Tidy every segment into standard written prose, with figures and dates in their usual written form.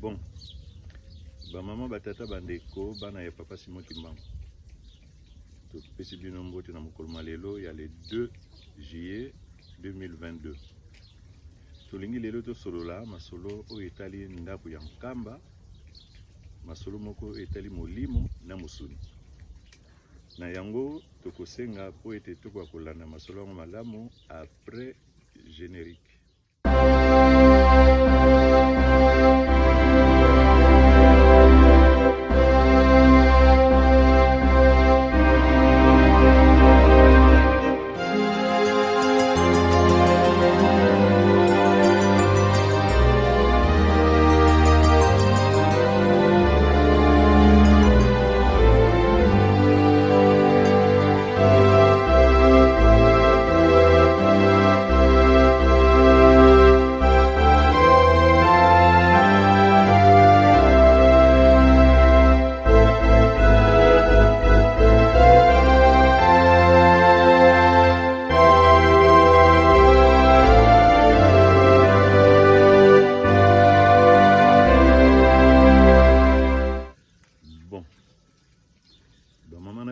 Bon, maman batata bandeko bana ya papa Simon Kimbangu. To pesi bino mbote na mokolo malelo ya le 2 juillet 2022. Tolingi lelo to solola masolo o etali ndako ya nkamba, masolo moko etali molimo na musuni. Na yango tokosenga po ete toko kolanda masolo ngo malamu après générique.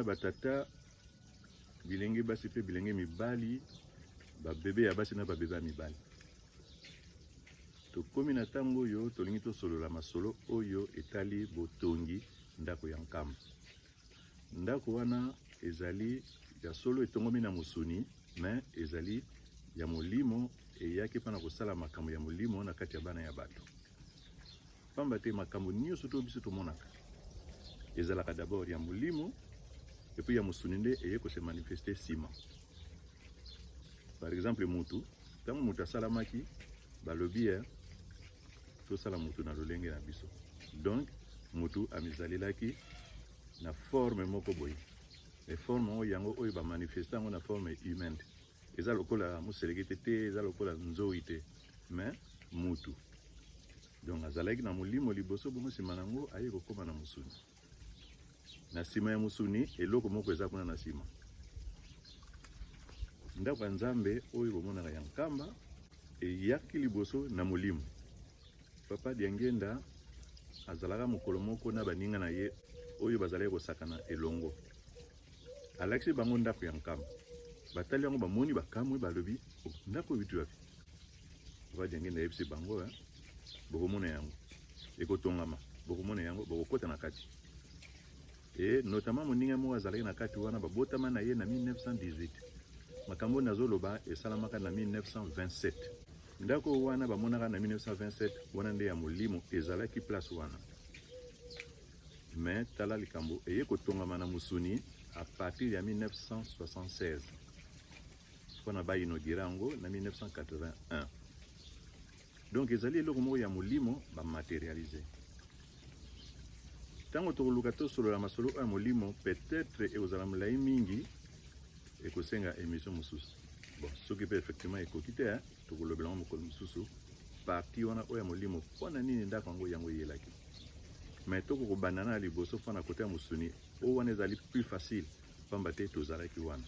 Batata bilenge basi pe bilenge mibali ba bebe ya basi na ba bebe ya mibali. To komi na tango yo tolingi to solola masolo oyo etali botongi ndako ya nkamba. Ndako wana ezali ya solo etongomi na musuni, mais ezali ya molimo eyaki pana kosala makambo ya molimo na kati ya bana ya bato. Pamba te makambo nyonso to biso tomonaka ezalaka d'abord ya molimo. Et puis il y a musuninde et que se manifester sima. Par exemple mutu, tant muta salamaki, balobi to sala mutu na lolenge na biso. Donc mutu amizalelaki na forme moko boy. Les formes o yango oyo ba manifestant na forme humaine. Eza lokola muselekete te, eza lokola nzoite, mais mutu. Donc azalaki na molimo liboso bongo simanango aye kokoma na musuni. Na sima ya musuni eloko moko eza kuna na sima. Ndako ya Nzambe oyo bomonaka ya nkamba eyaki liboso na molimo. Papa Diangenda azalaka mokolo moko na baninga na ye oyo bazalaki kosakana elongo. Alakisi bango ndako ya nkamba. Batali yango bamoni bakamwe balobi ndako bitu wapi. Papa Diangenda yebisi bango bokomona yango. Ekotongama bokomona yango bokota na kati. Et notamment moninga mo azalaki na kati wana babotama na ye na 1918. Makambo nazoloba esalamaka na 1927. Ndako wana bamonaka na 1927 wana nde ya molimo ezalaki place wana. Mais tala likambo eye kotongama na musuni à partir ya 1976. Pona ba inaugura yango na 1981. Donc ezali eloko moko ya molimo ba matérialiser. Tango tokoluka to solo la masolo ya molimo peut-être ekozala molai mingi ekosenga émission mususu. Bon, soki pe effectivement ekokite tokolobela mokolo mususu parti wana oya molimo pona nini ndako yango yelaki. Mais toko kobandana liboso pona kote ya musuni o wana ezali plus facile pamba te tozalaki wana.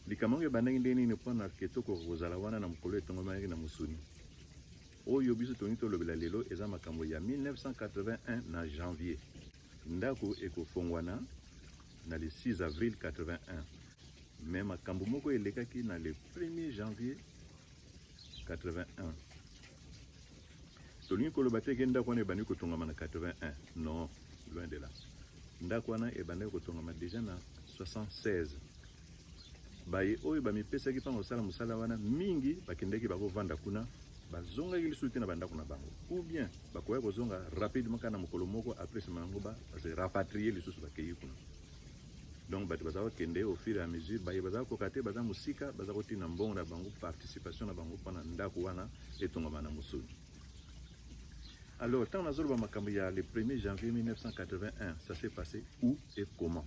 Likamango ebandaki ndeni ne pona ketoko kozala wana na mokolo etongomaki na musuni. Oyo biso tonito lobela lelo eza makambo ya 1981 na janvier. Ndako ekofongwana na le 6 avril 81. Mais makambo moko elekaki na le 1er janvier 81. Tolingi koloba te ke ndako wana ebandi kotongama na 81. Non, loin de là. Ndako wana ebandi kotongama déjà na 76. Baye oyo bamipesaki pa kosala mosala wana mingi bakendeki bakovanda kuna. Bazonga ili souti na bandako na bango ou bien bakoya kozonga rapidement kana mokolo moko après ce mango ba se rapatrier les sous bakeyi kuna. Donc bato bazako kende au fur et à mesure baye bazako kokate baza musika bazako tina mbongo na bango participation na bango pana ndako wana etongama na musuni. Alors tant na zolo ba makambo ya le 1er janvier 1981 ça s'est passé où et comment?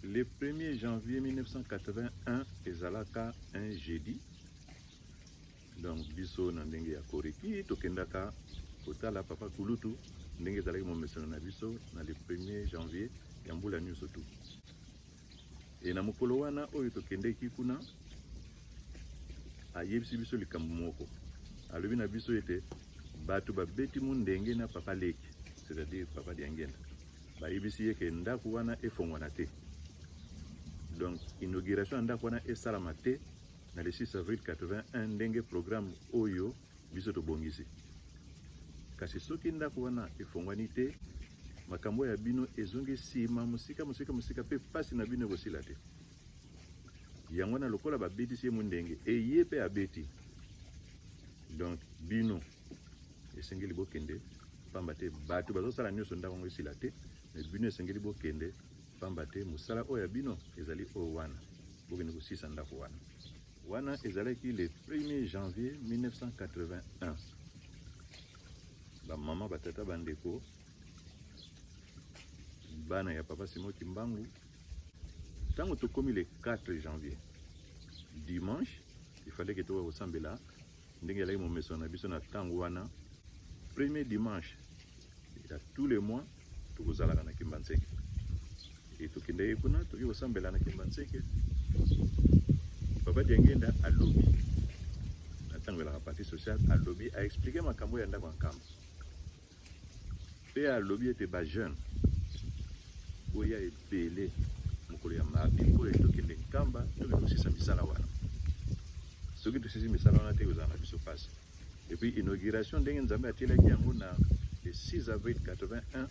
Le 1er janvier 1981 ezalaka un jeudi. Donc biso na ndenge ya koreki tokendaka kotala papa Kulutu ndenge ezalaki momesana na biso na le 1er janvier ya mbula nyonso tu. Et na mokolo wana oyo tokendeki kuna ayebisi biso likambo moko. Alobi na biso ete bato babeti mu ndenge na papa leki, c'est-à-dire papa Diangenda. Bayebisi ye ke ndako wana efongwana te. Donc inauguration ndako wana esalama te na le 6 avril 81 ndenge programme oyo biso tobongisi. Kasi soki ndako wana efongwani te, makambo ya bino ezongi sima musika pe pasi na bino kosila te. Yango na lokola babetisi ye mu ndenge eye pe abeti. Donc bino esengeli bokende pamba te bato bazosala nyonso ndako ngo esila te, mais bino esengeli bokende pamba te musala oyo ya bino ezali oyo wana bokende kosisa ndako wana. Wana ezalaki le 1er janvier 1981. Ba mama batata bandeko bana ya papa Simon Kimbangu, tango tokomi le 4 janvier dimanche, il fallait que towa osambela ndenge elaki momeso na biso na tango wana. Premier dimanche il y a tous les mois tokozalaka na Kimbanseke et tokende kuna toki osambela na Kimbanseke. Papa Diangenda alobi na tango la partie sociale alobi a expliqué makambo ya ndako nkamba pe alobi ete ba jeune boya ebele mokolo ya mardi mpo etokende nkamba toki tosisa misala wana. Soki tosisi misala wana te kozala na biso pasi. Et puis inauguration ndenge nzambe atelaki yango na le 6 avril 81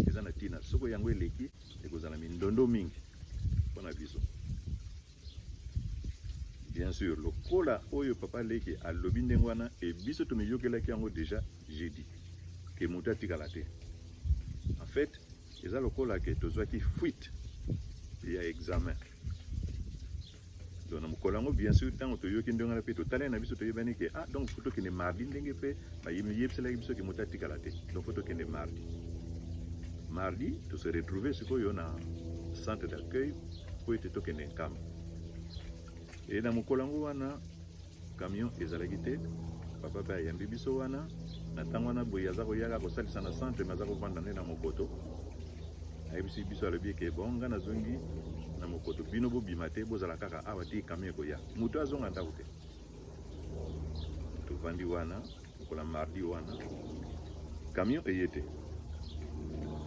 eza na tina soko yango eleki ekozala mindondo mingi mpona biso. Bien sûr lokola oyo papa leki alobi ndenge wana e biso tomiyokelaki yango déjà jeudi ke moto atikala te. En fait eza lokola ke tozwaki fuite ya examen. Donc na mokolo yango bien sûr tango toyoki ndenge wana pe totala na biso toyebani ke donc faut tokende mardi ndenge pe bayebiselaki biso ke moto atikala te. Donc faut tokende mardi to se retrouver sikoyo na centre d'accueil po ete tokende nkamba. Et na mokolo yango wana camion ezalaki te, papa pe ayambi biso wana na ntango wana boye aza koyaka kosalisa na centre mais aza kovanda nde na mokoto. Ayebisi biso alobi ke bon nga nazongi na mokoto bino bobima te bozala kaka awa te camion ekoya moto azonga ndako te. Tovandi wana mokola mardi wana camion eye te.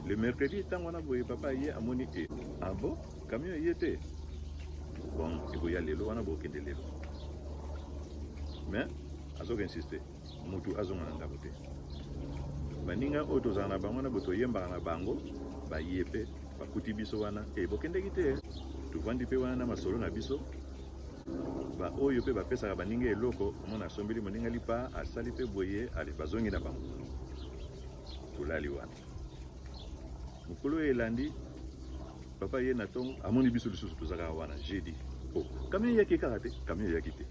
Le mercredi ntango wana boye papa ye amoni e bon camion eye te, bon ekoya lelo wana bokende lelo, mais azoka insiste moto azonga na ndako te. Baninga oyo tozala na bango na boto yembaka na bango baye pe bakuti biso wana bokendeki te. Tovandi pe wana na masolo na biso ba oyo pe bapesaka baninga eloko omona asombeli moninga lipa asali pe boye ale bazongi na bango tolali wana. Mokolo elandi papa ye na tongo amoni biso lisusu tozaka wana jeudi camion yaki kaka te, camion yaki te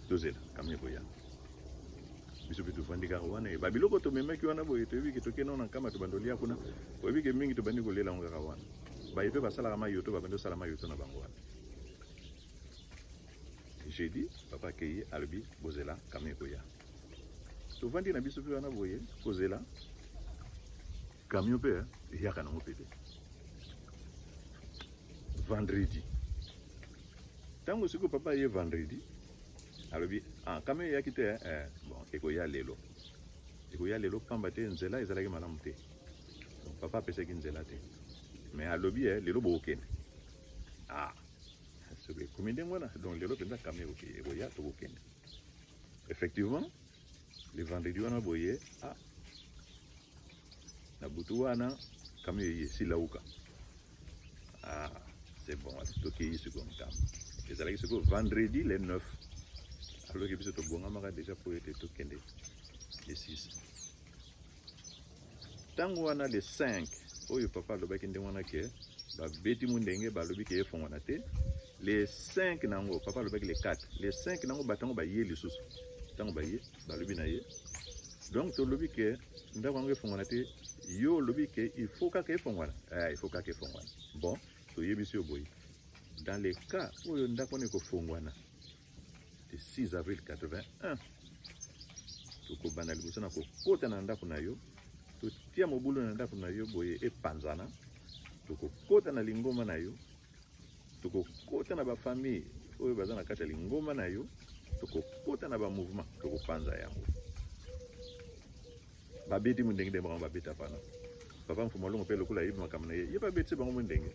tozela camion boya biso pe tovandi kaka wana babiloko tomemaki wana boye toyebi ke tokenda na nkama tobandolia kuna oyebi ke mingi tobandi kolela ngo kaka wana baye pe basalaka mayoto babandi osala mayoto na bango wana. Jeudi papa kei alobi bozela camion boya tovandi na biso pe wana boye kozela camion pe eyaka nango pe te. Vendredi tango siko papa ye vendredi alobi camion eyaki te bon ekoya lelo pamba te nzela ezalaki malamu te. Donc papa apesaki nzela te mais alobi lelo bokende soki ekomi ndenge wana donc lelo mpenza camion ekoya tokokende. Effectivement le vendredi wana boye na butu wana camion eye silauka c'est bon tokeyi sikoyo nkamba ezalaki sikoyo vendredi le 9 aloki biso tobongamaka déjà po ete tokende le 6. Tango wana le 5 oyo papa alobaki ndenge wana ke babeti mu ndenge balobi ke efongwana te. Le 5 nango papa alobaki le 4 le 5 nango batango baye lisusu tango baye balobi na ye. Donc tolobi ke ndako yango efongwana te, yo lobi ke il faut kaka efongwana il faut kaka efongwana. Bon toyebisi yo boye dans les cas oyo ndako wana ekofongwana le 6 avril 81 tokobanda liboso na kokota na ndako na yo totia mobulu na ndako na yo boye epanzana tokokota na lingomba na yo tokokota na bafamille oyo baza na kati ya lingomba na yo tokokota na bamouvement tokopanza yango babeti mundenge de bango babeta pana papa mfuma longo pe lokola yibi makamna ye pas beti bango mundenge.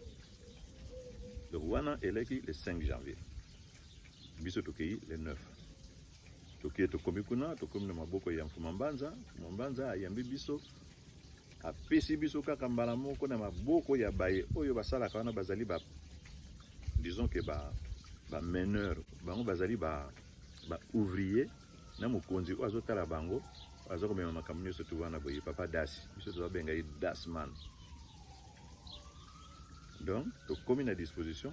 Donc wana eleki le 5 janvier biso tokei le 9 tokei tokomi kuna tokomi na maboko ya mfuma mbanza ayambi biso apesi biso kaka mbala moko na maboko ya baye oyo basalaka wana bazali ba disons que ba meneur bango bazali ba ouvrier na mokonzi oyo azotala bango azokomema makambo nyonso tu wana boye papa dasi biso tozabenga ye dasman. Donc tokomi na disposition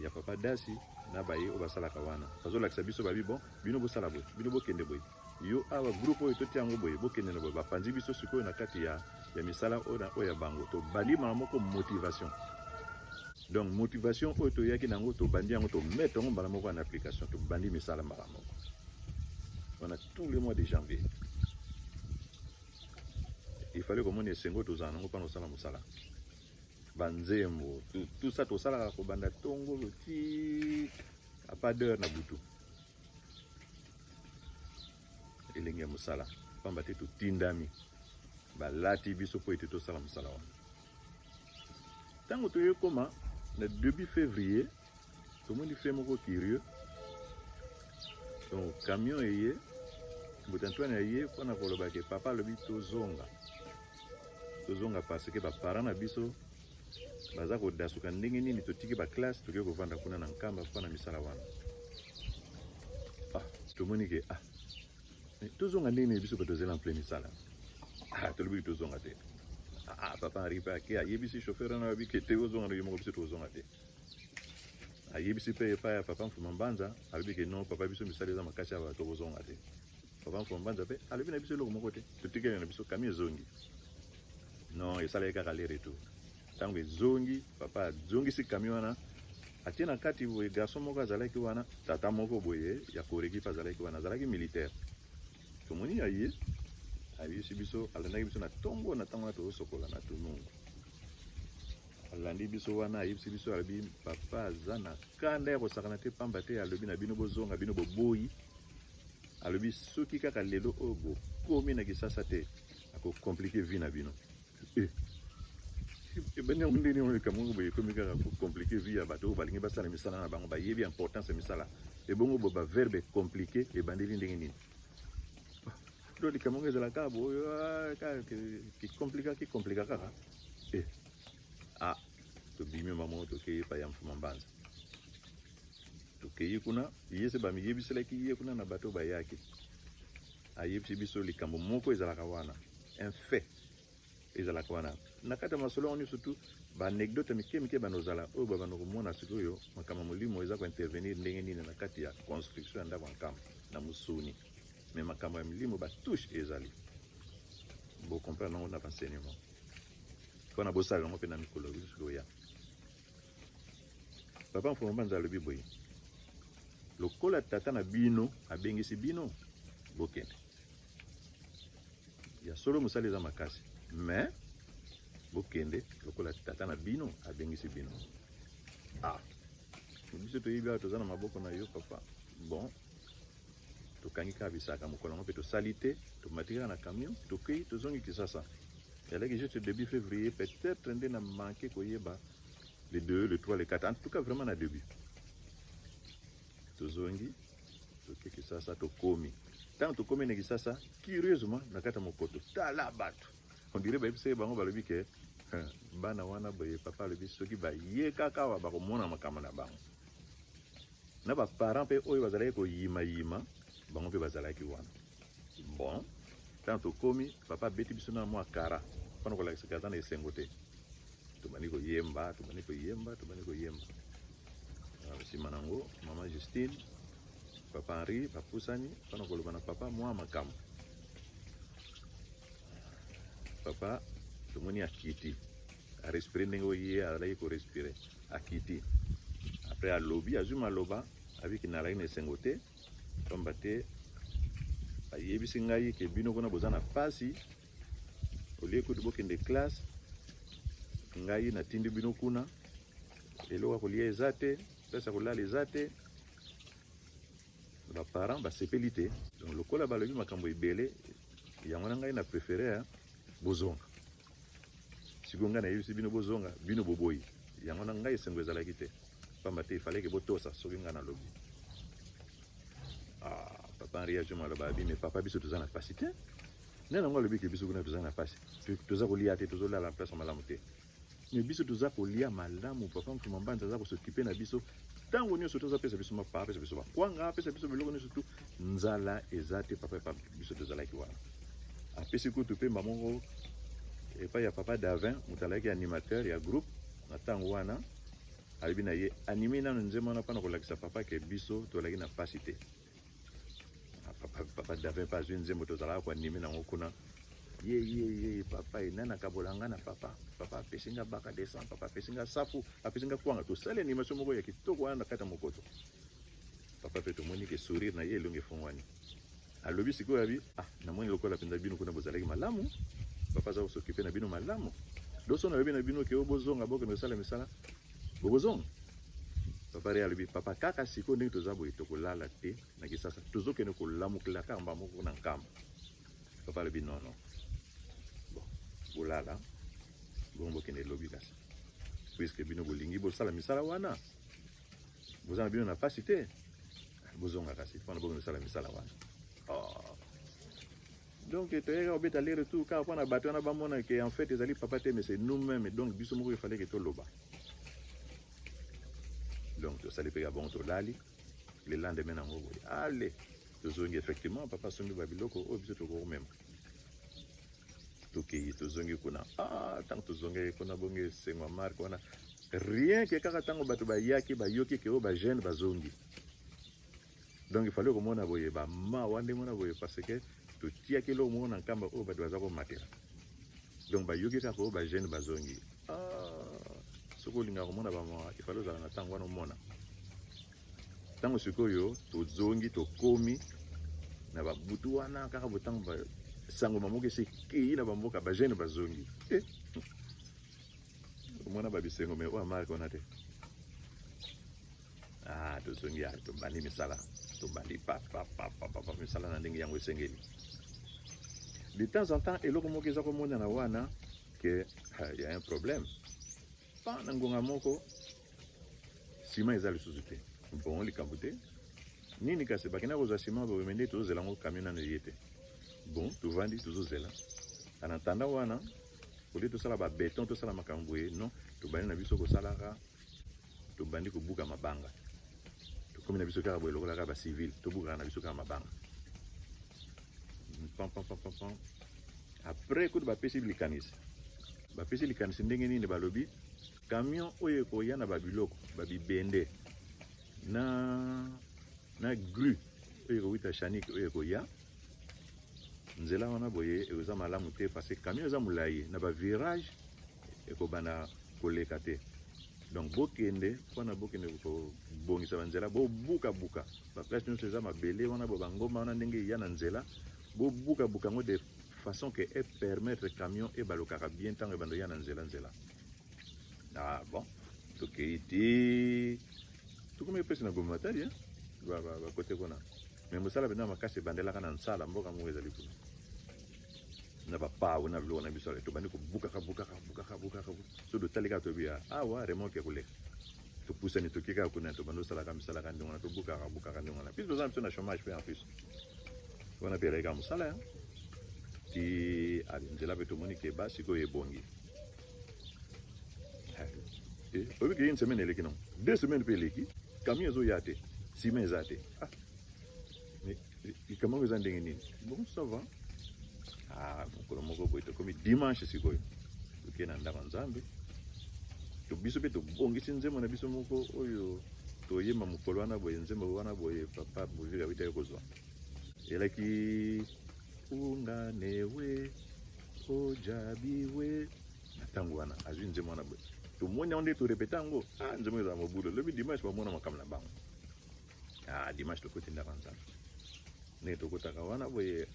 ya papa dasi na baye oyo basalaka wana bazolakisa biso babi bon bino bosala boye bino bokende boye yo awa groupe oyo toti yango boye bokende na boye bapanzi biso sikoyo na kati ya misala oyo ya bango tobandi mala moko motivation. Donc motivation oyo toyaki nango tobandi yango tomete yango mbala moko en application tobandi misala mbala moko. On a tout le mois de janvier il fallait que mon esengo tozala nango mpona kosala mosala banzembo tout ça tosalaka kobanda tongo loti a pas d'heure na butu elenge ya mosala pamba te totindami balati biso po ete tosala mosala wana. Ntango toyekoma na début février tomoni fe moko curieux. Donc camion eye mbuta Antoine aye mpona koloba ke papa alobi tozonga parce que baparent na biso baza kodasuka ndenge nini totiki baklasse toke kovanda kuna na nkamba mpona misala wana. Tomoni ke tozonga ndenge nini biso batozela en plein misala tolobi tozonga te. Papa arrive ake ayebisi chauffeur wana abi ke te ozonga no yemoko biso tozonga te. Ayebisi pe epai ya papa mfuma mbanza alobi ke non papa biso misala eza makasi ya bato kozonga te. Papa mfuma mbanza pe alobi na biso eloko moko te totikeli na biso kami ezongi non esalaki kaka le retour. Ntango ezongi papa azongisi kami wana atie na kati boye garçon moko azalaki wana tata moko boye ya koreki mpe azalaki wana azalaki militaire. Tomoni aye ayebisi biso alandaki biso na tongo na ntango wana tozosokola na tunungu alandi biso wana ayebisi biso alobi papa aza na kanda ya kosakana te pamba te alobi na bino bozonga bino boboyi alobi soki kaka lelo oyo bokomi na kisasa te akokomplike vi na bino. Ebanyango ndeni oleka mongo boye ekomi kaka kokomplike vi ya bato oyo balingi basala misala na bango bayebi importance ya misala ebongo bo baverbe compliqué ebandeli ndenge nini do likamongo ezalaka boyo kikomplika kaka tobimi mamo tokei epai ya mfuma mbanza tokei kuna ye se bamiyebiselaki ye kuna na bato bayaki ayebisi biso likambo moko ezalaka wana un fait ezalaka wana na kati ya masolo wana surtout baanecdote mike banozala oyo babanda komona sikoyo makambo molimo eza kointervenir ndenge nini na kati ya construction ya ndako ya nkamba na mosuni me makambo ya milimo batouche ezali bocomprendre nango na baenseignement mpona bosala yango mpe na mikolo sikoya. Papa mfuma mbanza alobi boye lokola tata na bino abengisi bino bokende ya solo mosala eza makasi mais bokende lokola tata na bino abengisi bino. Biso toyebi awa toza na maboko na yo papa bon tokangi kaka bisaka mokolo yango mpe tosali te tomati kaka na camion tokei tozongi kisasa yalaki juste début février peut-être nde na manke koyeba le 2 le 3 le 4 en tout cas vraiment na début tozongi tokei kisasa tokomi ntango tokomi na kisasa curieusement na kati ya mokoto tala bato on dirait bayebisaki bango balobi ke bana wana boye papa alobi soki baye kaka awa bakomona makambo na bango na baparent mpe oyo bazalaki koyimayima bango mpe bazalaki wana. Bon ntango tokomi papa abeti biso na mwa kara mpona kolakisaka aza na esengo te tobandi koyemba nsima nango mama Justine papa Henri bapusani mpona koloba na papa mwa makambo. Papa tomoni akiti arespire ndenge oyo ye azalaki korespire akiti apres alobi azwi maloba abiki nalaki na esengo te pamba te ayebisi ngai ke bino kuna boza na pasi olie kutu bokende classe ngai natindi bino kuna eloko kolia eza te pesa kolala eza te baparent basepeli te donc lokola balobi makambo ebele yango na ngai na préféré bozonga sikoyo ngai nayebisi bino bozonga bino boboyi yango na ngai esengo ezalaki te pamba te ifale ke botosa soki ngai nalobi papa réagir maloba abi mais papa biso toza na pasi te nde nango alobi ke biso kuna toza na pasi toza kolia te tozolala place malamu te mais biso toza kolia malamu papa mfuma mbanza aza kosokipe na biso ntango nyonso toza pesa biso mapa apesa biso bakwanga apesa biso biloko nyonso tu nzala eza te papa biso tozalaki wana apesi kutu mpe moko epai ya papa Davin moto alaki animateur ya groupe na ntango wana alobi na ye anime nano nzembo wana mpona kolakisa papa ke biso tozalaki na pasi te papa Davin mpe azwi nzembo tozalaka koanime nango kuna ye papa enanaka bolanga na papa apesi nga baka descend papa apesi nga safu apesi nga kwanga tosali animation moko ya kitoko wana na kati ya mokoto papa mpe tomoni ke sourire na ye elongi efongwani alobi sikoyo abi namoni lokola mpenza bino kuna bozalaki malamu papa aza kosokipe na bino malamu loso nalobi na bino ke bozonga bokende kosala misala bokozonga papa re alobi papa kaka sikoyo ndenge toza boye tokolala te na kisasa tozokende kolamukela kamba moko na nkamba papa alobi nono bolala bongo bokende lobi kasi puiske bino bolingi bosala misala wana boza na bino na pasi te bozonga kasi mpona bokende kosala misala wana donc toyeka kobeta le retour kaka mpona bato wana bamona ke en fait ezali papa te mais c'est nous-mêmes donc biso moko efale ke toloba donc tosali mpe bon tolali le lendemain nango boye ale tozongi effectivement papa asombi babiloko oyo biso tokokomema tokei tozongi kuna ntango tozongi kuna bongo esengwa marke wana rien ke kaka ntango bato bayaki bayoki ke oyo bajeune bazongi donc ifale komona boye bamawa ndenge wana boye parce que totiaki eloko moko na nkamba oyo bato baza komatela donc bayoki kaka oyo bajeune bazongi soki olingaka komona bamawa ifale ozala na ntango wana omona ntango sikoyo tozongi tokomi na babutu wana kaka botango sango mamoko esekei na bamboka bajeune bazongi omona babisengo me oyo marke wana te tozongi tobandi misala tobandi misala na ndenge yango esengeli de temps en temps eloko moko eza komonana wana ke y a un problème pa na ngonga moko nsima eza lisusu te bon likambo te nini kasi bakenda kozwa nsima boye nde tozozela yango camion nano ye te bon tovandi tozozela ana ntanda wana olie tosala babeton tosala makambo boye non tobandi na biso kosalaka tobandi kobuka mabanga tokomi na biso kaka boye lokola kaka bacivile tobukaka na biso kaka mabanga après kutu bapesi likanisi ndenge nini balobi camion oyo ekoya na babiloko babibende na grue oyo ekowita chanike oyo ekoya nzela wana boye eza malamu te parce que camion eza molai na bavirage ekobana koleka te donc bokende mpona bokende kobongisa banzela bobukabuka baplace nyonso eza mabele wana bo bangomba wana ndenge eya na nzela bobukabuka yango de façon que epermettre camion ebalokaka bien ntango ebando ya na nzela bon tokei te tokomi epesi na gomatari bakote kuna me mosala mpena makasi ebandelaka na nsala mboka moko ezali kuna na bapawu na biloko na biso tobandi kobukaka so totalika tobia awa remoke ekoleka topusani toki kaka kuna tobandi osalaka misalaka ndenge wana tobukaka ndenge wana puis toza na biso na chômage mpe en plus wana mpe elakika mosala ti nzela mpe tomoni ke ba sikoyo ebongi oyebi ke une semaine eleki nango 2 semaines mpe eleki camion ezoya te nsima eza te likambo eza ndenge nini bon ça va mokolo moko boye tokomi dimanche sikoyo tokei na ndako nzambe biso mpe tobongisi nzembo na biso moko oyo toyemba mokolo wana boye nzembo wana boye papa bovika bitaki kozwa elaki unganewe ojabiwe na ntango wana azwi nzembo wana boye tomoni yango nde torepeta yango nzembo ezala mobulu lobi dimanche bamona makambo na bango dimanche tokoti ndako nzambe ndenge tokotaka wana boye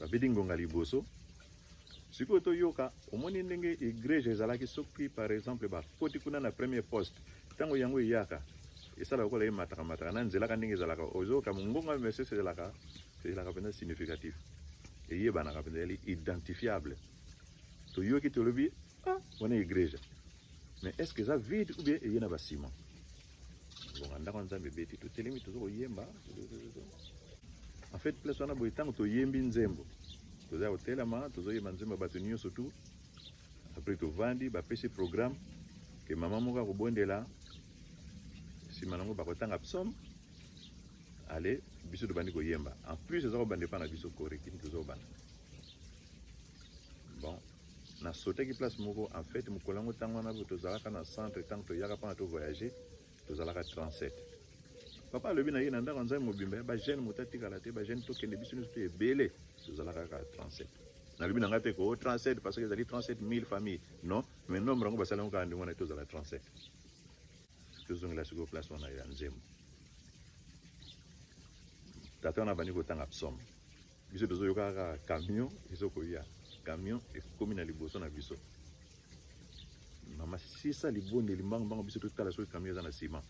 babedi ngonga liboso sikoyo toyoka omoni ndenge egrege ezalaki soki par exemple bakoti kuna na premier poste ntango yango eyaka esala lokola emataka na nzelaka ndenge ezalaka ozoyoka mongonga mese ezalaka mpenza significatif eyebana kapa ezali identifiable toyoki tolobi wana igreja mais est ce que eza vide ou bien eye na basima bonga ndako ya nzambe ebeti totelemi toza koyemba en fait place wana boye ntango toyembi nzembo toza kotelema tozoyemba nzembo bato nyonso tu après tovandi bapesi programme ke mama moko akobondela nsima nango bakotanga psaume ale biso tobandi koyemba en plus eza kobanda epa na biso korekini tozobanda bon nasotaki place moko en fait mokolo yango ntango wana tozalaka na centre ntango toyaka mpona tovoyage tozalaka 37 papa alobi na ye na ndako nzambe mobimba ya bajeune moto atikala te bajeune tokende biso nyonso to ebele tozalaka kaka 37 nalobi na ngai te ko 37 parce que ezali 37 000 famille non mais nombre yango basalango kaka ndenge wana tozala 37 tozongela sikoyo place wana ya nzembo tata wana bandi kotanga psaume biso tozoyoka kaka camion ezokoya camion ekomi na liboso na biso mama sisa libondeli mbango biso totala soki camion eza na nsima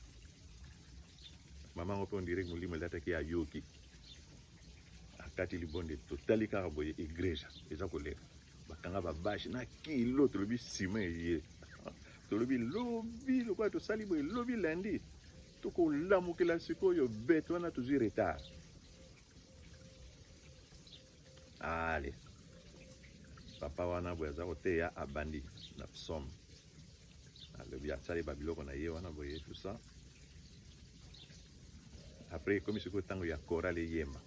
mama ngo mpe ondirek molimo elataki ayoki akati libonde totali kaka boye igreja eza koleka bakanga babashe na kilo tolobi nsima eye tolobi lobi lokola tosali boye lobi lundi tokolamukela sikoyo bete wana tozwi retard ale papa wana boye aza koteya abandi na psaume alobi asali babiloko na ye wana boye tout ça après komi sikoyo ntango ya chorale eyemba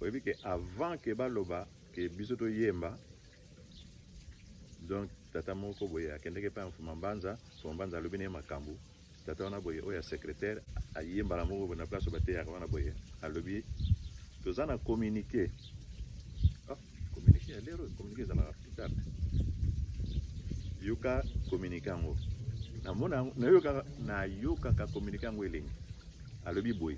oyebi ke avant ke baloba ke biso toyemba donc tata moko boye akendeki epai ya mfuma mbanza alobi na ye makambo tata wana boye oyo ya secrétaire ayembala moko boye na place oyo bateyaka wana boye alobi toza na communiqué communiqué ya lero communiqué ezalaka plus tard yoka communiqué yango namona nayokaka communiqué yango elengi alobi boye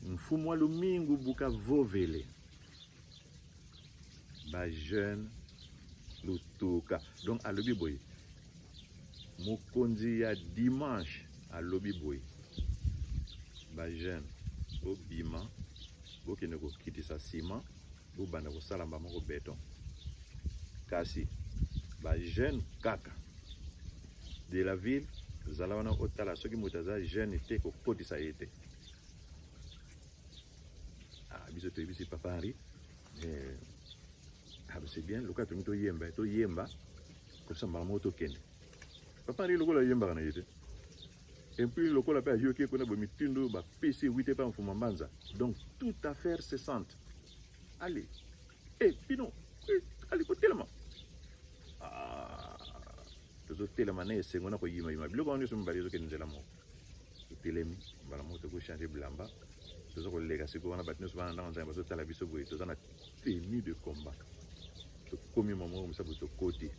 mfumu alumingu buka vovele bajeune lutuka donc alobi boye mokonzi ya dimanche alobi boye bajeune obima bokende kokitisa nsima bobanda kosala mbama moko beton kasi bajeune kaka de la ville zala wana otala soki moto aza jeune te kokotisa ye te biso toyebisi papa Henri c'est bien lokola tomi toyemba kopesa mbala moko tokende papa Henri lokola ayembaka na ye te et puis lokola mpe ayoki ekona boye mitindo bapesi wite mpe mfuma mbanza donc toute affaire cessante allez bino allez kotelema tozotelema na esengo na koyimayima biloko wana nyonso mibali ezokende nzela moko totelemi mbala moko tokochange bilamba toza koleka sikoyo wana bato nyonso bana ndanga nzambe bazotala biso boye toza na tenue de combat tokomi mamo mosabu tokoti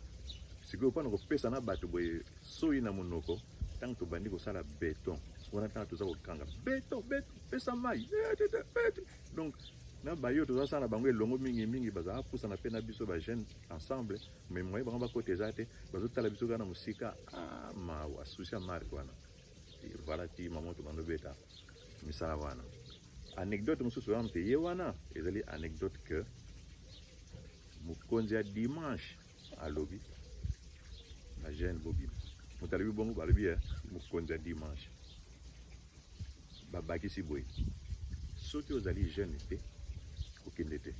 sikoyo mpona kopesa na bato boye soyi na monoko ntango tobandi kosala beton wana ntango toza kokanga beton pesa mai donc na bayo tozasala na bango elongo mingi bazala pusana mpe na biso bajeune ensemble mais moye bango bakota eza te bazotala biso kaka na mosika mawa susi ya marke wana voilà ti mamo tobando beta misala wana anecdote mosusu wana mpe ye wana ezali anecdote ke mokonzi ya dimanche alobi bajeune bobima moto alobi bongo balobi mokonzi ya dimanche babakisi boye soki ozali jeune te okende te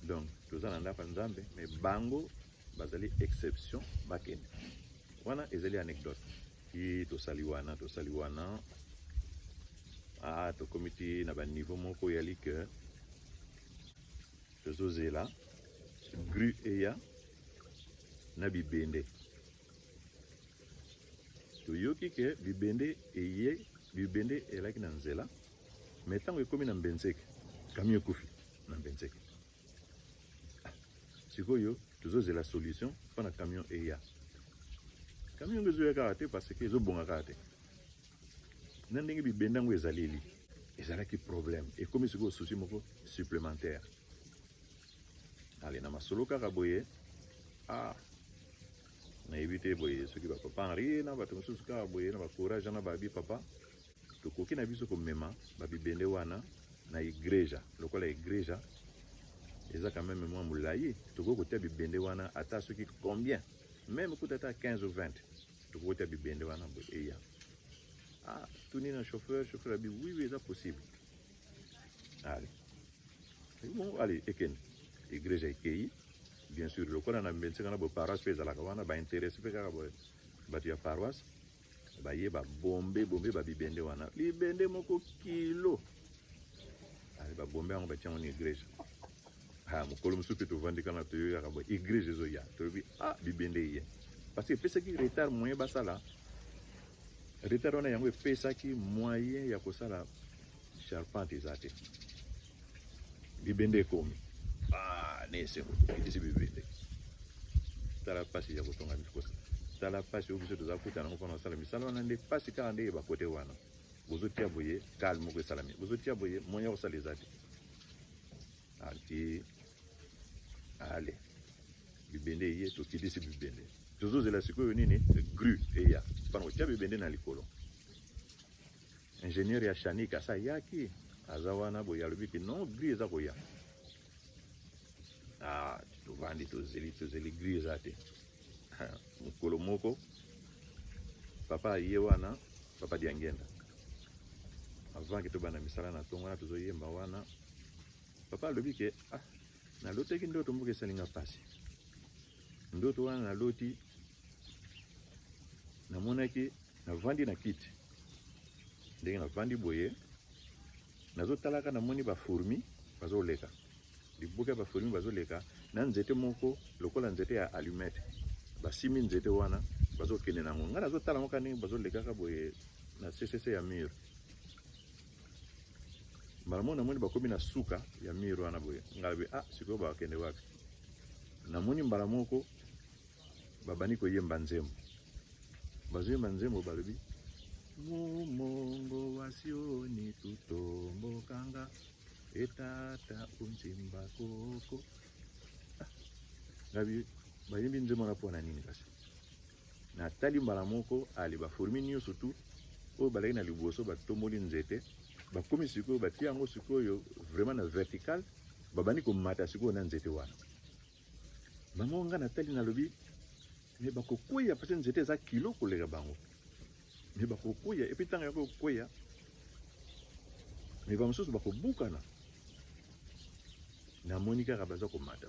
donc toza na ndako ya nzambe mais bango bazali exception bakende wana ezali anecdote ti tosali wana tokomi ti na baniveau moko oyali ke tozozela gru eya na bibende toyoki ke bibende elaki na nzela mais ntango ekomi na mbenzeke kami ekufi na mbenzeke sikoyo tozozela solution mpona camion eya camion yango ezoya kaka te parce que ezobonga kaka te na ndenge bibende yango ezaleli ezalaki problème ekomi sikoyo souci moko supplémentaire ale na masolo kaka boye nayebi te boye soki bapapa Henri na bato mosusu kaka boye na bacourage na babi papa tokoki na biso komema babibende wana na igreja lokola igreja eza quand même mwa mulayi tokoki kotia bibende wana ata soki combien même kuta ata 15 ou 20 tokoki kotia bibende wana boye eya tuni na chauffeur abi oui eza possible allez bon allez ekende igreja ekei bien sûr lokola na mbense kana bo paroisse mpe ezalaka wana baintéresse mpe kaka boye bato ya paroisse baye babombe babibende wana libende moko kilo babombe yango batia yango na igreja mokolo mosusu mpe tovandi kana toyoyaka boye igreja ezoya tolobi bibende ye parce que epesaki retard moyen basala retard wana yango epesaki moyen ya kosala charpente eza te bibende ekomi nesengo tokitisi bibende tala mpasi ya kotonga mikosa tala mpasi oyo biso toza kutana ngo mpona kosala misala wana nde mpasi kaka nde eyeba kote wana bozotia boye calme moko esalami bozotia boye moyen ya kosala eza te ati ale bibende eye tokitisi bibende tozozela sikoyo nini gru eya mpona kotia bibende na likolo ingénieur ya chanik asa yaki aza wana boye alobiki non gru eza koya tovandi tozeli gru eza te mokolo moko papa aye wana papa diangenda avant ke tobanda misala na ntongo wana tozoyemba wana papa alobi ke nalotaki ndoto moko esalinga mpasi ndoto wana naloti namonaki navandi na kiti ndenge navandi boye nazotalaka namoni bafourmi bazoleka libuka bafourmi bazoleka na nzete moko lokola nzete ya allumette basimi nzete wana bazokende nango nga nazotala ngo kani bazolekaka boye na ccc ya mur mbala mo namoni bakomi na suka ya mur wana boye ngalabi sikoyo bakende wapi namoni mbala moko babani koyemba nzembo bazoyemba nzembo balobi mongo wa Sioni tutombokanga etata unzimba koko ngabi bayembi nzembo na pona nini kasi na tali mbala moko ali bafourmi nyonso tu oyo balaki na liboso batomboli nzete bakomi sikoyo batia yango sikoyo vraiment na vertical babani komata sikoyo na nzete wana bango nga na tali nalobi me bakokwea pase nzete eza kilo koleka bango me bakokwea epi ntango ya kokwea me bamosusu bakobukana namoni kaka baza komata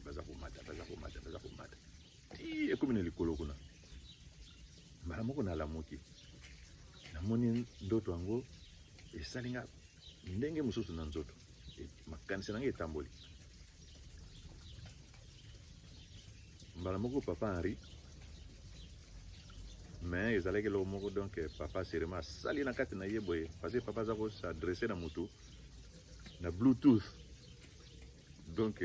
ti ekomi na likolo kuna mbala moko nalamuki namoni ndoto yango esalinga ndenge mosusu na nzoto makanisi nange etamboli mbala moko papa Henri mais ezalaki eloko moko donc papa serema asali na kati na ye boye parce que papa aza kosadresse na motu na bluetooth donc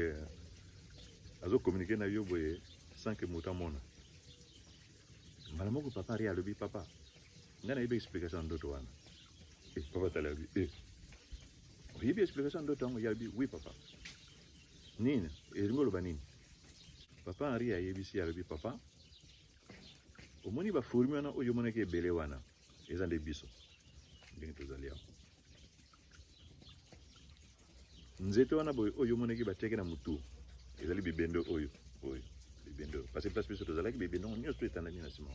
azokommunike na yo boye sans que moto amona mbala moko papa Henri alobi papa nga nayebi explication ndoto wana papa tala alobi oyebi explication ndoto yango yalobi oui papa nini elingi oloba nini papa Henri ayebisi alobi papa omoni bafourmi wana oyo omonaki ebele wana eza nde biso ndenge tozali awa nzete wana boye oyo omonaki batiaki na mutu ezali bibende oyo bibende parce que place biso tozalaki bibende nyonso etandani na nsima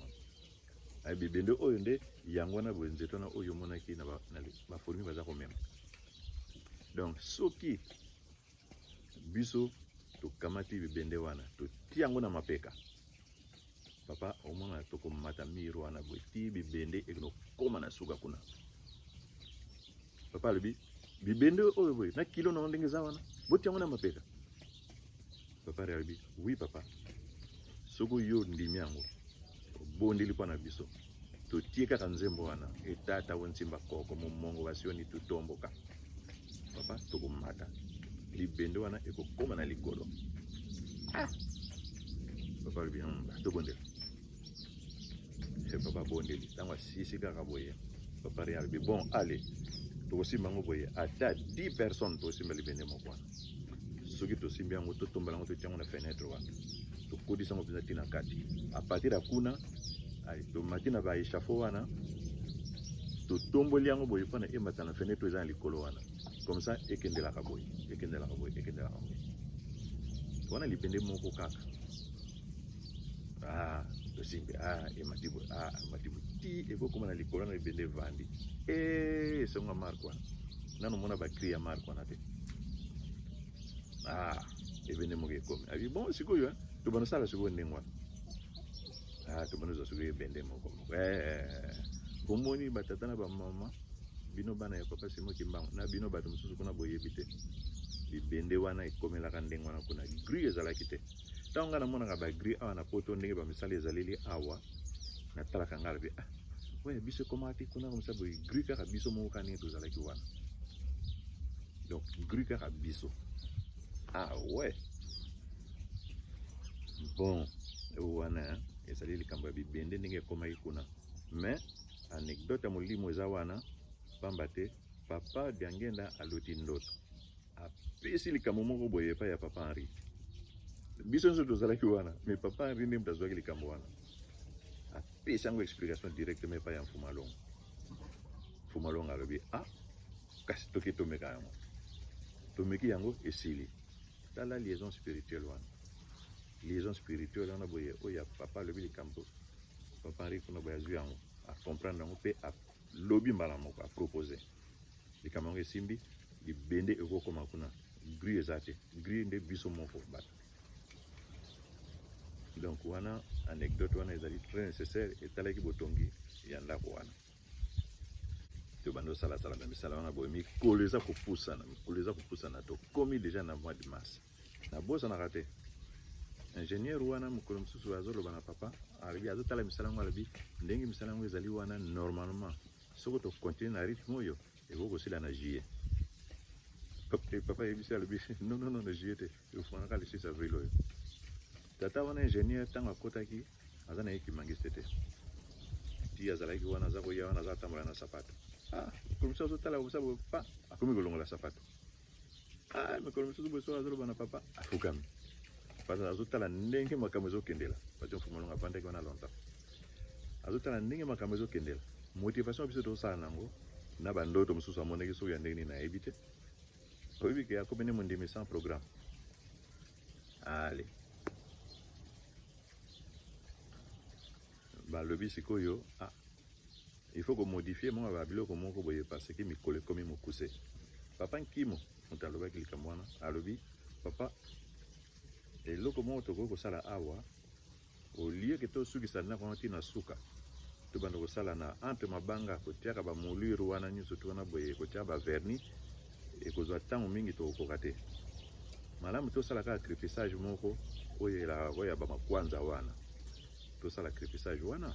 wana bibende oyo nde yango wana boye nzete wana oyo omonaki na bafourmi baza komema donc soki biso tokamati bibende wana totia yango na mapeka papa omona tokomata miro wana boye ti bibende ekinokoma na suka kuna papa alobi bibende oyo boye na kilo na ndenge eza wana botia yango na mapeka papa alobi oui papa soko yo ndimi yango obondeli mpona biso totie kaka nzembo wana etata wonsimba koko momongo wa Sioni tutomboka papa tokomata libende wana ekokoma na likolo papa alobi tobondeli papa bondeli ntango asisi kaka boye papa alobi bon allez tokosimba yango boye ata 10 personnes tokosimba libende moko wana soki tosimbi yango totombala yango totia yango na fenêtre wana tokodisa yango mpenza ntina kati apartir ya kuna tomati na baeshafo wana totomboli yango boye mpona emata na fenêtre eza na likolo wana comme ça ekendelaka boye ekendelaka boye ekendelaka boye wana libende moko kaka tosimbi emati boye emati boye ti ekokoma na likolo na libende evandi esonga marque wana nano mona bacri ya marque wana te ebende moko ekomi abi bon sikoyo tobana sala sikoyo ndenge wana tobana zwa sikoyo ebende moko bomoni batata na bamama bino bana ya papa Simon Kimbangu na bino bato mosusu kuna boyebi te libende wana ekomelaka ndenge wana kuna gris ezalaki te ntango nga namonaka bagris awa na poto ndenge bamisala ezaleli awa natalaka nga lobi oye biso ekomaka te kuna komisa boye gris kaka biso moko ka ndenge tozalaki wana donc gris kaka biso ouais bon wana ezali likambo ya bibende ndenge ekomaki kuna mais anecdote ya molimo eza wana pamba te papa Diangenda aloti ndoto apesi likambo moko boye epai ya papa Henri biso nyonso tozalaki wana mais papa Henri nde moto azwaki likambo wana apesi yango explication directement epai ya Mfumalongo alobi kasi toki tomeka yango tomeki yango esili tala liaison spirituelle wana liaison spirituelle wana boye oyo ya papa alobi likambo papa Henri kuna boye azwi yango acomprendre yango mpe lobi mbala moko apropose likambo yango esimbi libende ekokoma kuna gris eza te gris nde biso moko bato donc wana anecdote wana ezali très nécessaire etalaki botongi ya ndako wana tobanda osalasala na misala wana boye mikolo eza kopusana tokomi déjà na mois de mars nabosanaka te ingénieur wana mokolo mosusu azoloba na papa alobi azotala misala yango alobi ndenge misala yango ezali wana normalement soko tokontinue na rythme oyo ekokosila na juillet papa yebisi alobi non na juillet te efonaka le 6 avril oyo tata wana ingénieur ntango akotaki aza na ye kimangiste te ti azalaki wana aza koya wana aza atambola na sapato mikolo mosusu azotala kosaboye pa akomi kolongola sapato mikolo mosusu boye so azoloba na papa afukami parce azotala ndenge makambo ezokendela parce Mfumalongo avandaki wana longtemps azotala ndenge makambo ezokendela motivation biso tozosala nango na bandoto mosusu amonaki soki ya ndenge nini nayebi te oyebi ke akomene mondimi sans programme ale balobi sikoyo il faut komodifie moko ya babiloko moko boye parce que mikolo ekomi mokuse papa Nkimo moto alobaki likambo wana alobi papa eloko moko tokoki kosala awa olie ke tosukisa ndako wana ntina suka tobanda kosala na entre mabanga kotiaka bamolure wana nyonso to wana boye kotiaka baverni ekozwa ntango mingi tokokoka te malamu tosala kaka crépissage moko oyo elaka koya bamakwanza wana tosala crépissage wana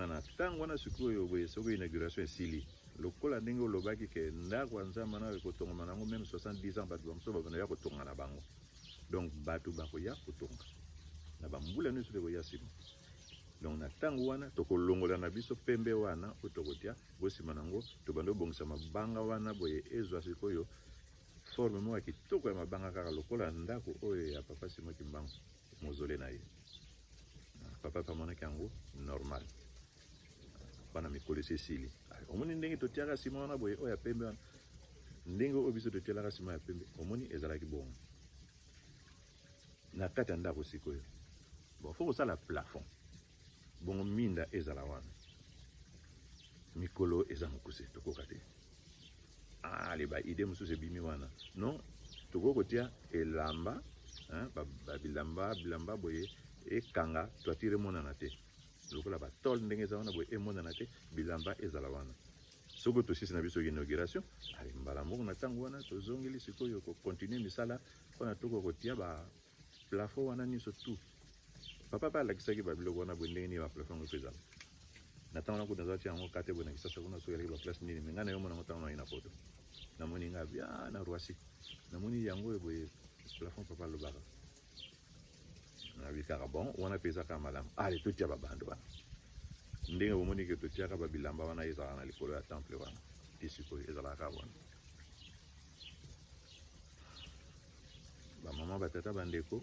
na ntango wana sikoyo boye soki inauguration esili lokola ndenge olobaki ke ndako ya nzambe wana ekotongama nango meme 70 ans bato bamosusu babanda ya kotonga na bango donc bato bakoya kotonga na bambula nyonso tekoya nsima donc na ntango wana tokolongola na biso pembe wana oyo tokotia bosima nango tobanda obongisa mabanga wana boye ezwa sikoyo forme moko ya kitoko ya mabanga kaka lokola ndako oyo ya papa Simon Kimbangu mozole na ye papa pamonaki yango normal bana mikolo esi esili omoni ndenge totiaka nsima wana boye oyo ya pembe wana ndenge oyo biso totialaka nsima ya pembe omoni ezalaki bongo na kati ya ndako sikoyo bon fo kosala plafond bongo minda ezala wana mikolo eza mokuse tokoka te ale baide mosusu ebimi wana non tokoki kotia elamba bilamba boye ekanga toatire emonana te lokola batole ndenge eza wana boye emonana te bilamba ezala wana soki tosisi na biso inauguration ale mbala moko na ntango wana tozongeli sikoyo kokontinue misala mpona toko kotia baplafond wana nyonso tu papa mpe alakisaki babiloko wana boye ndenge nini baplafond yango ezala na ntango wana kuna azatia yango kate boye na Kisasa kuna soki alaki baplace nini me ngai na yo monango ntango naye na poto namoni ngai bia na Roissy namoni yango oyo boye plafond papa alobaka nabi kaka bon wana mpe ezaka malamu ale totia babando wana ndenge bomoni ke totiaka babilamba wana ezalaka na likolo ya temple wana ti sikoyo ezalaka wana bamama batata bandeko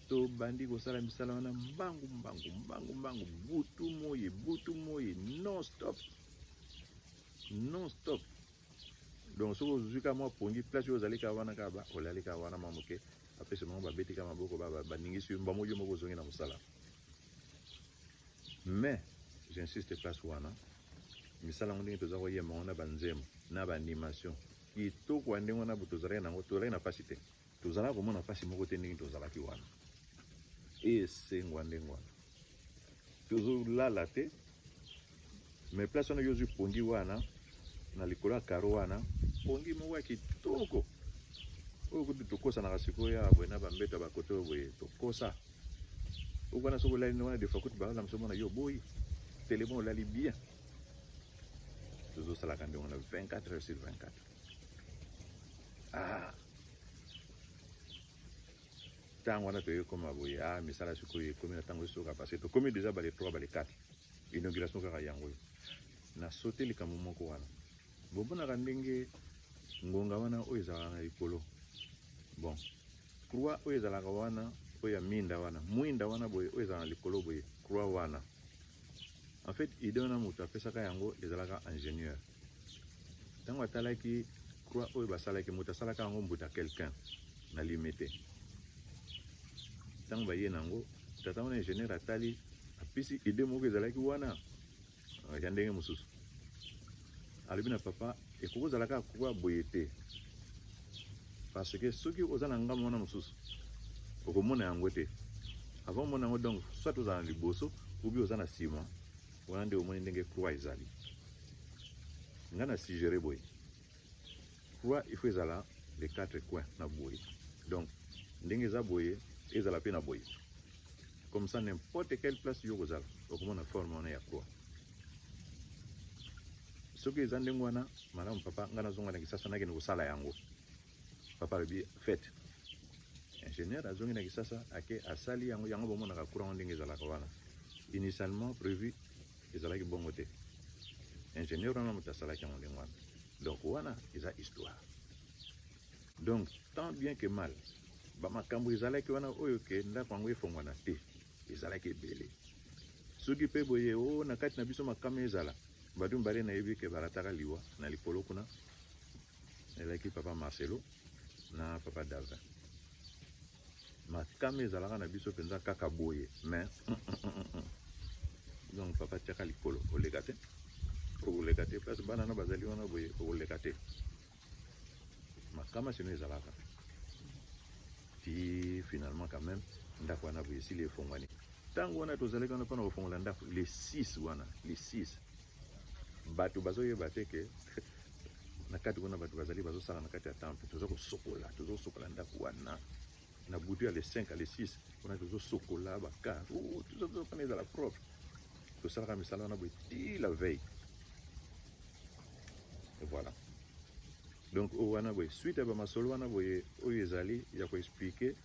tobandi kosala misala wana mbangu butu moye non stop donc so zuka mo pongi place yo zalika wana ka ba olalika wana mamuke après ce moment ba betika maboko ba ningisi mbamo yo moko zongi na musala. Mais j'insiste place wana misala ndenge toza ko yema wana banzemo na ba animation kitoko ande wana butozala na ngotole na pasite tozala ko mona pasi moko te ndenge tozala ki wana et c'est ngwande ngwana toujours la te mais place wana yozu pongi wana na likolo karo wana pongi moko kitoko oyo kuti tokosa na kasiko ya bwena bambeta bakoto boye tokosa okwana soko lali wana de fakuti ba la msomo na yo boy téléphone lali bien toujours sala kande wana 24 heures sur 24 tango wana toye koma boye misala siko ye komi na tango soka parce to komi déjà bale 3 bale 4 inauguration kaka yango na sauter likambo moko wana bobona kandenge ngonga wana oyo ezalaka na likolo bon croix oyo ezalaka wana oyo ya minda wana boye oyo ezalaka na likolo boye croix wana en fait idée wana moto apesaka yango ezalaka ingénieur ntango atalaki croix oyo basalaki moto asalaka yango mbuta quelqu'un na limité ntango baye nango tata wana ingénieur atali apesi idée moko ezalaki wana ya ndenge mosusu alobi na papa ekokozalaka croix boye te parce que soki oza na ngambo wana mosusu okomona yango te avant mona yango donc soit oza na liboso ubi oza na nsima wana nde omoni ndenge croix ezali nga na suggéré boye croix il faut ezala les 4 coins na boye donc ndenge eza boye ezala pe na boye comme ça n'importe quelle place yo kozala okomona forme wana ya croix soki eza ndenge wana malamu papa nga nazonga na kisasa nakende kosala yango papa alobi fete ingénieur azongi na kisasa ake asali yango bomonaka courant ndenge ezalaka wana initialement prévu ezalaki bongo te ingénieur wana moto asalaki yango ndenge wana donc wana eza histoire donc tant bien que mal bamakambo ezalaki wana oyo ke ndako yango efongwana te ezalaki ebele soki mpe boye na kati na biso makama ezala badu mbale nayebi ke barataka liwa na likolo kuna elaki papa Marcelo na papa Davin makama ezalaka na biso mpenza kaka boye mais donc papa tiaka likolo oleka te place bana na bazali wana boye oleka te makama sino ezalaka ti finalement quand même ndako wana boye esili efongwani ntango wana tozalaki wana mpona kofongola ndako les 6 wana les 6 bato bazoyeba te ke na kati kuna bato bazali bazosala na kati ya temple tozosokola ndako wana na butu ya les 5 à les 6 wana tozosokola bakar tozopana ezala propre tosalaka misala wana boye ti la veille et voilà donc oyo wana boye suite ya bamasolo wana boye oyo ezali ya koexplike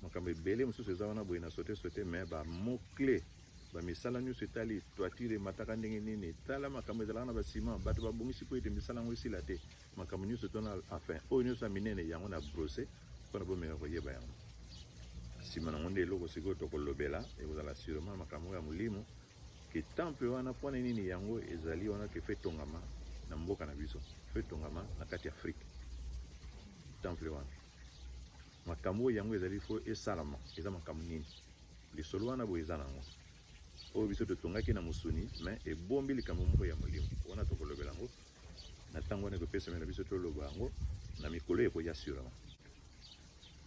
makambo ebele mosusu eza wana boye na sote mais bamot-clé bamisala nyonso etali toiture mataka ndenge nini tala makambo ezalaka na basima bato babongisi po ete misala yango esila te makambo nyonso tona enfin oyo nyonso ya minene yango na brose mpona bomeka koyeba yango nsima nango nde eloko sikoyo tokolobela ekozala sûrement makambo ya molimo ke temple wana mpona nini yango ezali wana ke fe tongama na mboka na biso fe tongama na kati ya afrique temple wana makambo oyo yango ezali fo esalama eza makambo nini lisolo wana boye eza nango oyo biso totongaki na mosuni mais ebombi likambo moko ya molimo wana tokolobela yango na ntango wana ekopesama na biso toloba yango na mikolo ekoya sûrement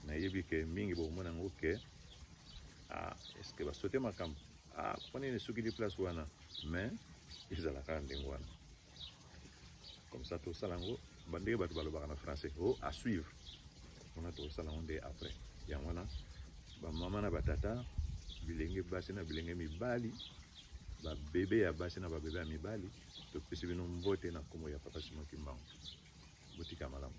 nayebi ke mingi bokomona yango ke eske basote makambo mpona nini esukili place wana mais ezalaka ndenge wana comme ça tosala yango bandenge bato balobaka na français à suivre wana tokosala yango nde après yango wana bamama na batata bilenge basi na bilenge mibali babebe ya basi na babebe ya mibali topesi bino mbote na kombo ya papa Simon Kimbangu botika malamu.